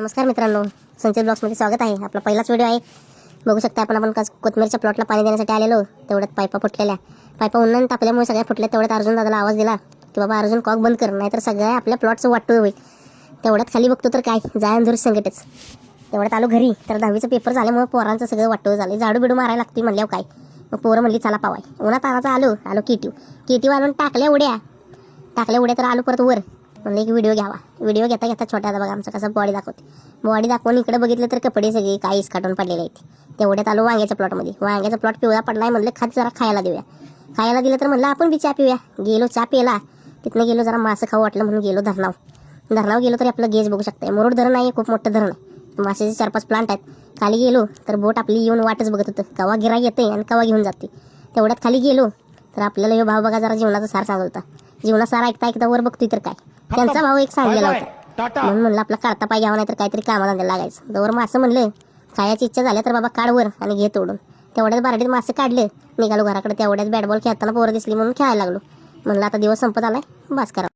नमस्कार मित्रांनो, संचित ब्लॉग्समध्ये स्वागत आहे. आपला पहिलाच व्हिडिओ आहे. बघू शकता आपण कोथमीरच्या प्लॉटला पाणी देण्यासाठी आलेलो. तेवढ्यात पाईपा फुटलेल्या, पाईपा उन्हाने तापल्यामुळे सगळ्या फुटल्या. तेवढ्यात अर्जुन दादाला आवाज दिला की बाबा अर्जुन कॉक बंद कर, नाहीतर सगळ्या आपल्या प्लॉटचं वाटोळ होईल. तेवढ्यात खाली बघतो तर काय जाय धूर संकटच. तेवढ्यात आलो घरी तर 10वीचा पेपर झाल्यामुळे पोरांचं सगळं वाटोळ झालं. झाडू बिडू मारायला लागते म्हणल्यावर काय, मग पोरं म्हणली चला पावाय. उन्हात तानाचा आलो केटीव आणून टाकल्या उड्या तर आलो परत वर. म्हणलं एक व्हिडिओ घ्यावा. व्हिडिओ घेता बघा आमचं कसं बॉडी दाखवते. बॉडी दाखवून इकडे बघितलं तर कपडे सगळे काही काढून पडलेले आहेत. तेवढ्यात आलो वांग्याच्या प्लॉटमध्ये. वांग्याचा प्लॉट पिवळा पडलाय. म्हणलं खात जरा खायला देऊया. खायला दिलं तर म्हणलं आपण बी चहा पिऊया. गेलो चहा प्यायला. तिथनं गेलो जरा मासं खाऊ वाटलं म्हणून गेलो धरणाव गेलो तरी आपलं गेज बघू शकताय. मुरुड धरण आहे, खूप मोठं धरण आहे. माशाचे 4-5 प्लांट आहेत. खाली गेलो तर बोट आपली येऊन वाटच बघत होतं कवा गिरा येते आणि कवा घेऊन जाते. तेवढ्यात खाली गेलो तर आपल्याला हे भाव बघा जरा जीवनाचा सार चालवता. जीवना सार ऐकता वर बघतोय तर काय त्यांचा भाव एक सांगलेला होता. म्हणून म्हणलं आपला काढता पाय घ्यावा, नाही तर काहीतरी कामाला लागायचं. जवळ मासं म्हणलं खायची इच्छा झाल्या तर बाबा काढ वर आणि घे तोडून. तेवढ्यात बारडीत मासे काढले, निघालो घराकडे. तेवढ्यात बॅट बॉल खेळताना पोरं दिसली म्हणून खेळायला लागलो. म्हणलं आता दिवस संपत आलाय, बस करा.